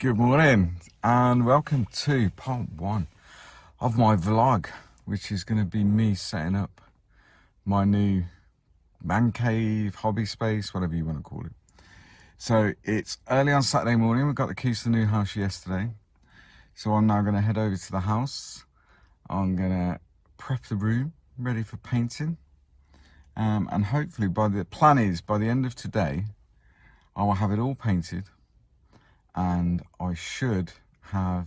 Good morning and welcome to part one of my vlog, which is going to be me setting up my new man cave, hobby space, whatever you want to call it. So it's early on Saturday morning. We got the keys to the new house yesterday. So I'm now going to head over to the house. I'm going to prep the room ready for painting. And hopefully by the end of today, I will have it all painted. And I should have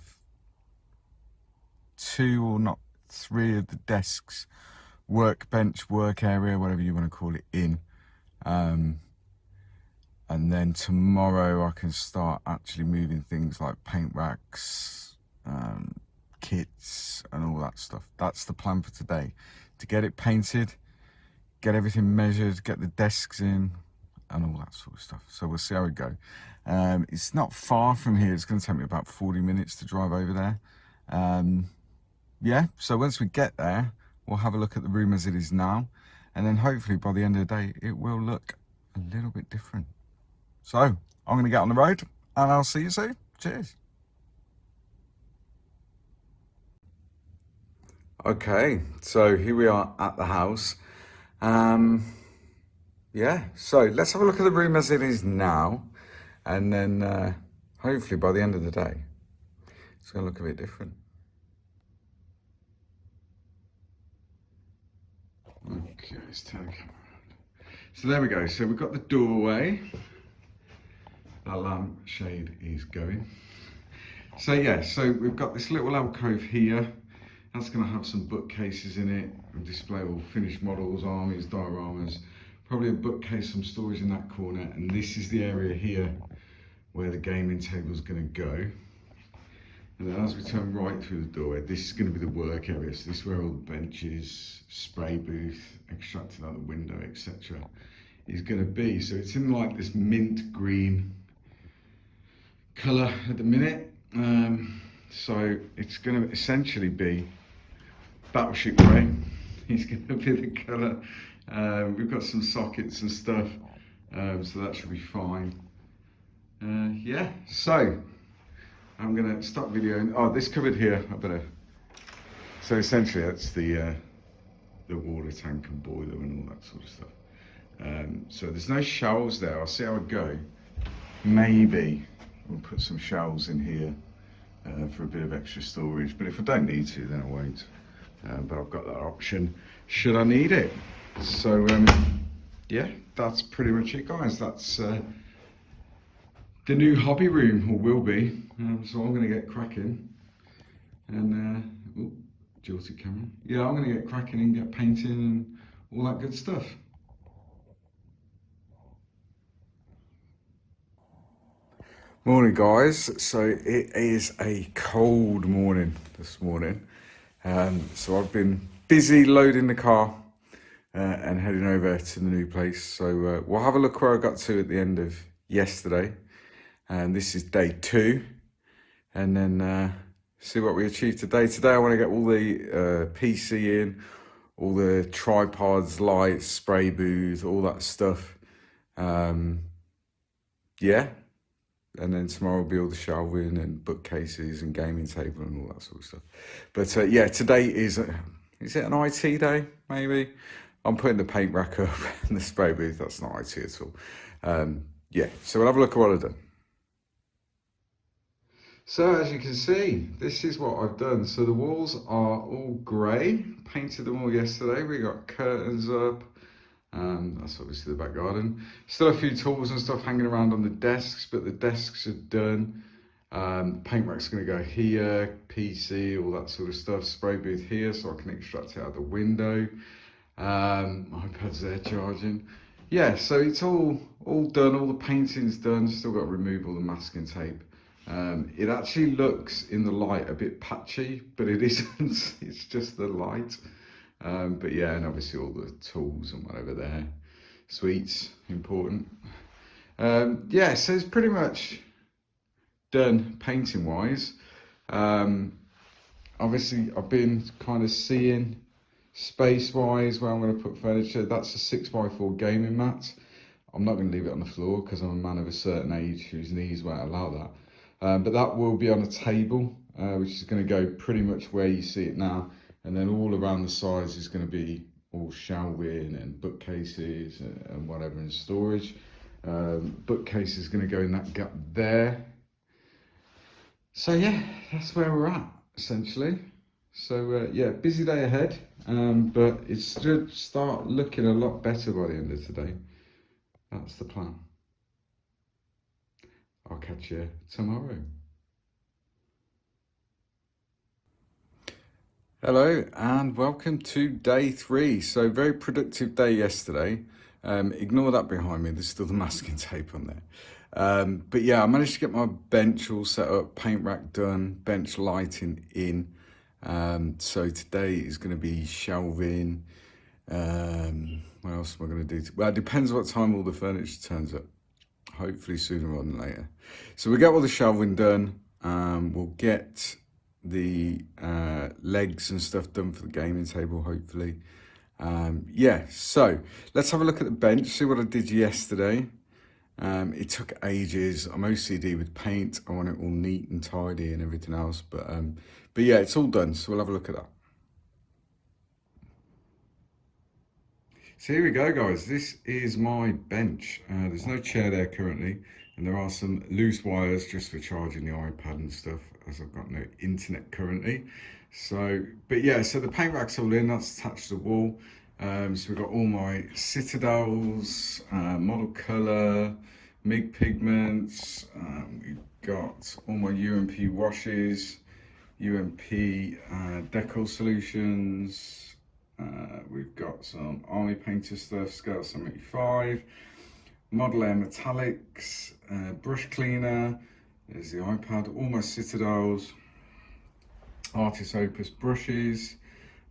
two or not three of the desks, workbench, work area, whatever you want to call it, in. And then tomorrow I can start actually moving things like paint racks, kits and all that stuff. That's the plan for today, to get it painted, get everything measured, get the desks in and all that sort of stuff. So we'll see how we go. It's not far from here. It's going to take me about 40 minutes to drive over there. Yeah, so once we get there, we'll have a look at the room as it is now, and then hopefully by the end of the day, it will look a little bit different. So I'm going to get on the road and I'll see you soon. Cheers. Okay, so here we are at the house. Yeah, so let's have a look at the room as it is now, and then hopefully by the end of the day, it's going to look a bit different. Okay, let's turn the camera around. So there we go. So we've got the doorway. That lampshade is going. So yeah, so we've got this little alcove here. That's going to have some bookcases in it. We'll display all finished models, armies, dioramas. Probably a bookcase, some storage in that corner. And this is the area here where the gaming table is going to go. And then as we turn right through the doorway, this is going to be the work area. So this is where all the benches, spray booth, extracting out the window, etc. is going to be. So it's in like this mint green colour at the minute. So it's going to essentially be battleship grey. It's going to be the colour. We've got some sockets and stuff, so that should be fine. Yeah, so I'm going to stop videoing. Oh, this cupboard here, I better. So essentially that's the water tank and boiler and all that sort of stuff. So there's no shelves there. I'll see how I go. Maybe we'll put some shelves in here for a bit of extra storage, but if I don't need to, then I won't. But I've got that option should I need it. So yeah, that's pretty much it, guys. That's the new hobby room, or will be. So I'm going to get cracking and jolted camera. Yeah, I'm going to get cracking and get painting and all that good stuff. Morning, guys. So it is a cold morning this morning. So I've been busy loading the car and heading over to the new place. So we'll have a look where I got to at the end of yesterday. And this is day 2. And then see what we achieved today. Today I want to get all the PC in, all the tripods, lights, spray booth, all that stuff. Yeah. And then tomorrow will be all the shelving and bookcases and gaming table and all that sort of stuff. But yeah, today is it an IT day, maybe? I'm putting the paint rack up and the spray booth. That's not IT at all. Yeah, so we'll have a look at what I've done. So as you can see, this is what I've done. So the walls are all grey. Painted them all yesterday. We got curtains up. That's obviously the back garden. Still a few tools and stuff hanging around on the desks, but the desks are done. Paint rack's going to go here, PC, all that sort of stuff. Spray booth here, so I can extract it out the window. My iPad's there charging. Yeah, so it's all done. All the painting's done. Still got to remove all the masking tape. It actually looks in the light a bit patchy, but it isn't. It's just the light. But yeah, and obviously all the tools and whatever there. Sweets, important. Yeah, so it's pretty much done painting wise. Obviously I've been kind of seeing space wise where I'm going to put furniture. That's a 6x4 gaming mat. I'm not going to leave it on the floor because I'm a man of a certain age whose knees won't allow that. But that will be on a table, which is going to go pretty much where you see it now. And then all around the sides is going to be all shelving and bookcases and whatever in storage. Bookcase is going to go in that gap there. So yeah, that's where we're at essentially. So yeah, busy day ahead, but it should start looking a lot better by the end of today. That's the plan. I'll catch you tomorrow. Hello and welcome to day 3. So very productive day yesterday. Ignore that behind me, there's still the masking tape on there. But yeah, I managed to get my bench all set up, paint rack done, bench lighting in. So today is going to be shelving. What else am I going to do? Well, it depends what time all the furniture turns up. Hopefully sooner rather than later. So we get all the shelving done. We'll get the legs and stuff done for the gaming table, hopefully. Yeah, so let's have a look at the bench, see what I did yesterday. It took ages. I'm OCD with paint. I want it all neat and tidy and everything else, but yeah, it's all done, so we'll have a look at that. So here we go, guys. This is my bench. There's no chair there currently, and there are some loose wires just for charging the iPad and stuff, as I've got no internet currently. So, but yeah, so the paint rack's all in, that's attached to the wall. So we've got all my Citadels, Model Colour, MIG pigments, we've got all my UMP washes, UMP decal solutions, we've got some Army Painter stuff, Scale 75, Model Air Metallics, brush cleaner, there's the iPad, all my Citadels, Artis Opus brushes,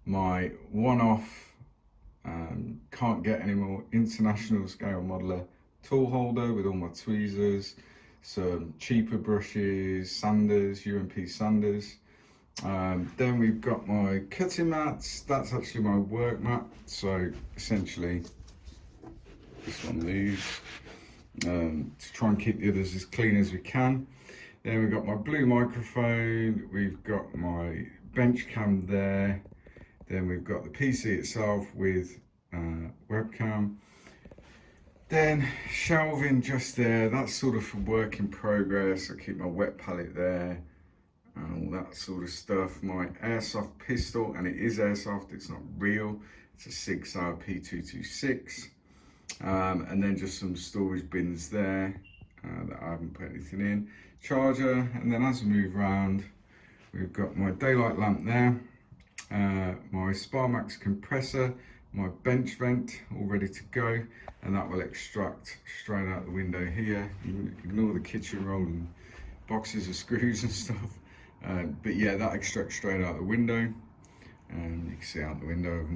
my one-off, can't get any more international scale modeler tool holder with all my tweezers, some cheaper brushes, sanders, UMP sanders. Then we've got my cutting mats. That's actually my work mat. So essentially, this one moves to try and keep the others as clean as we can. Then we've got my blue microphone. We've got my bench cam there. Then we've got the PC itself with webcam. Then shelving just there. That's sort of for work in progress. I keep my wet palette there and all that sort of stuff. My airsoft pistol, and it is airsoft, it's not real. It's a Sig Sauer P226. And then just some storage bins there that I haven't put anything in. Charger, and then as we move around, we've got my daylight lamp there, my Sparmax compressor, my bench vent all ready to go, and that will extract straight out the window here. You can ignore the kitchen roll and boxes of screws and stuff. But yeah, that extracts straight out the window, and you can see out the window of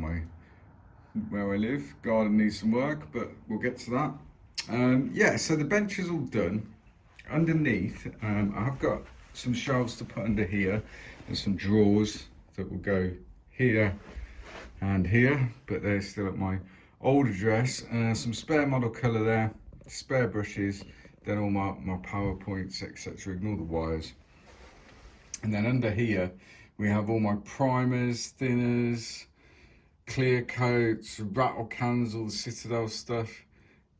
where I live. Garden needs some work, but we'll get to that. Yeah, so the bench is all done. Underneath, I've got some shelves to put under here. There's some drawers that will go here and here, but they're still at my old address. Some spare Model Colour there, spare brushes, then all my PowerPoints, etc. Ignore the wires. And then under here, we have all my primers, thinners, clear coats, rattle cans, all the Citadel stuff,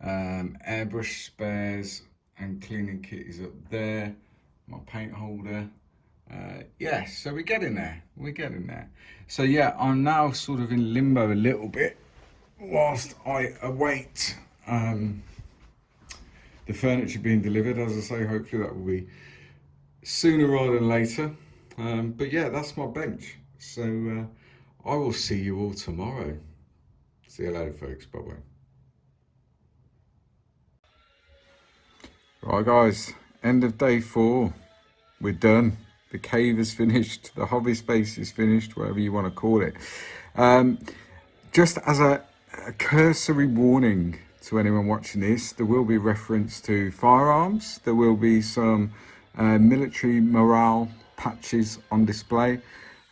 airbrush spares, and cleaning kit is up there, my paint holder. Yeah, so we're getting there, So yeah, I'm now sort of in limbo a little bit whilst I await the furniture being delivered. As I say, hopefully that will be sooner rather than later. But yeah, that's my bench. So I will see you all tomorrow. See you later, folks. Bye-bye. Right, guys, end of day 4. We're done. The cave is finished. The hobby space is finished, whatever you want to call it. Just as a cursory warning to anyone watching this, there will be reference to firearms. There will be some military morale patches on display,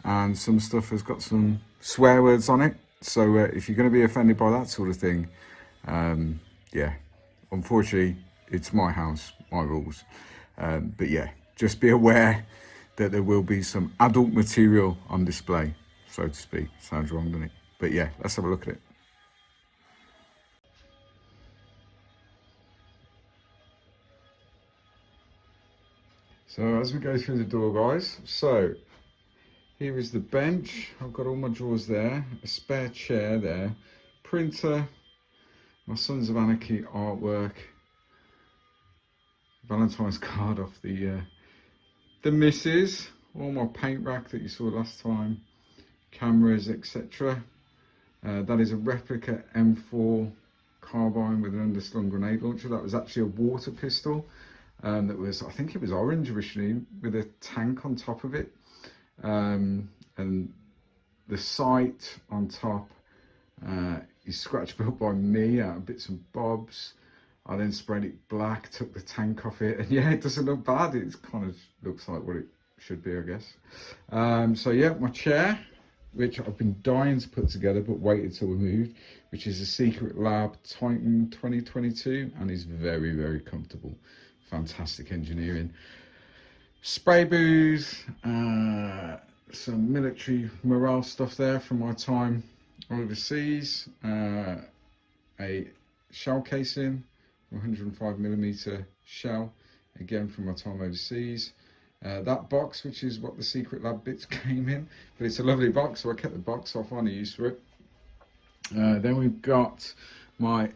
and some stuff has got some swear words on it. So if you're going to be offended by that sort of thing, yeah, unfortunately, it's my house, my rules. But yeah, just be aware that there will be some adult material on display, so to speak. Sounds wrong, doesn't it? But yeah, let's have a look at it. So as we go through the door, guys, so here is the bench. I've got all my drawers there, a spare chair there, printer, my Sons of Anarchy artwork, Valentine's card off the missus, all my paint rack that you saw last time, cameras, etc. That is a replica M4 carbine with an underslung grenade launcher. That was actually a water pistol. That was, I think it was orange originally, with a tank on top of it, and the sight on top is scratch built by me out of bits and bobs. I then sprayed it black, took the tank off it, and yeah, it doesn't look bad. It kind of looks like what it should be, I guess. So yeah, my chair, which I've been dying to put together but waited till we moved, which is a Secret Lab Titan 2022, and is very, very comfortable. Fantastic engineering. Spray booth, some military morale stuff there from my time overseas, a shell casing, 105mm shell, again from my time overseas. That box, which is what the Secret Lab bits came in, but it's a lovely box, so I kept the box, so I'll find a use for it. Then we've got my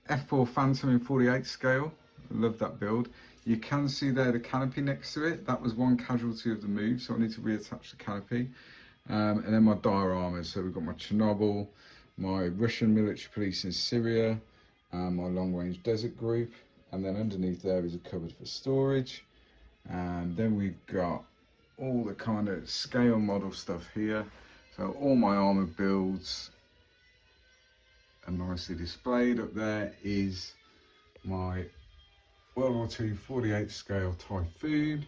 F4 Phantom in 48 scale. I love that build. You can see there the canopy next to it. That was one casualty of the move, so I need to reattach the canopy. And then my dioramas. So we've got my Chernobyl, my Russian military police in Syria, and my long range desert group. And then underneath there is a cupboard for storage. And then we've got all the kind of scale model stuff here. So all my armor builds are nicely displayed. Up there is my World War II 48 scale Typhoon.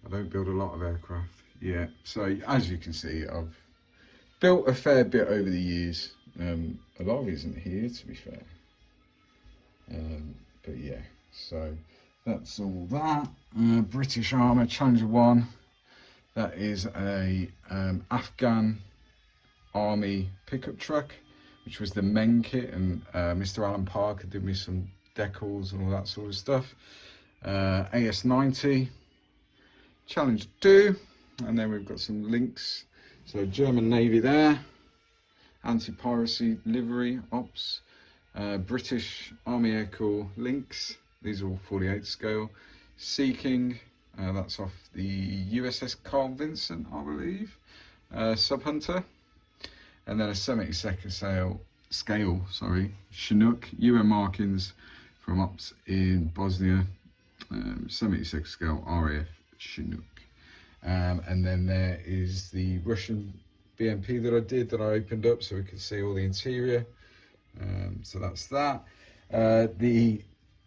I don't build a lot of aircraft yet, so as you can see, I've built a fair bit over the years. A lot of it isn't here, to be fair, but yeah, so that's all that. British Armour Challenger 1, that is a Afghan Army pickup truck, which was the Meng kit, and Mr. Alan Parker did me some decals and all that sort of stuff. AS90 Challenger 2, and then we've got some links. So German Navy there, anti-piracy livery ops, British Army Air Corps links. These are all 48 scale. Sea King, that's off the USS Carl Vinson, I believe. Sub Hunter, and then a 72nd scale, Chinook UN markings from ops in Bosnia, 76 scale RAF Chinook. And then there is the Russian BMP that I did, that I opened up so we could see all the interior. So that's that. The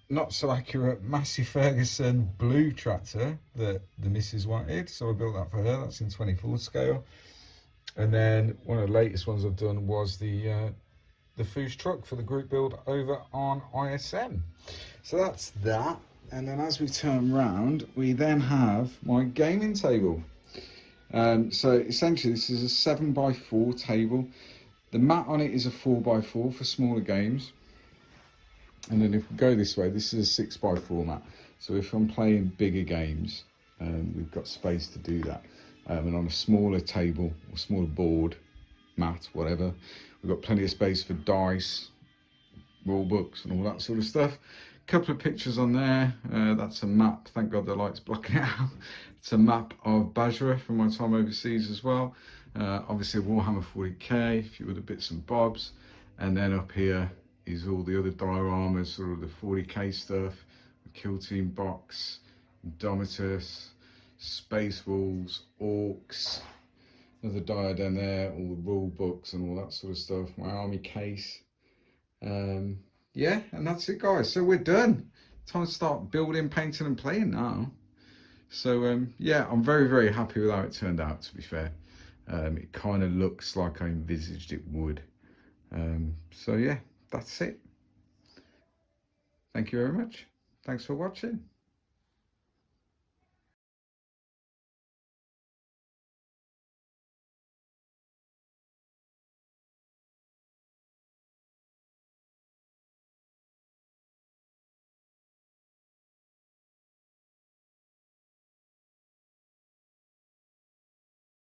not so accurate Massey Ferguson blue tractor that the missus wanted, so I built that for her. That's in 24 scale. And then one of the latest ones I've done was the Foos truck for the group build over on ISM. So that's that. And then as we turn round, we then have my gaming table. So essentially this is a 7x4 table. The mat on it is a 4x4 for smaller games. And then if we go this way, this is a 6x4 mat. So if I'm playing bigger games, we've got space to do that. And on a smaller table or smaller board, mat, whatever, we've got plenty of space for dice, rule books and all that sort of stuff. Couple of pictures on there. That's a map. Thank God the light's blocking it out. It's a map of Basra from my time overseas as well. Obviously Warhammer 40k, a few other bits and bobs. And then up here is all the other dioramas, sort of the 40k stuff, the Kill Team box, Indomitus, Space Wolves, Orcs, another dia down there, all the rule books and all that sort of stuff, my army case. Yeah, and that's it, guys. So we're done. Time to start building, painting and playing now. So yeah, I'm very, very happy with how it turned out, to be fair. It kind of looks like I envisaged it would. So yeah, that's it. Thank you very much. Thanks for watching.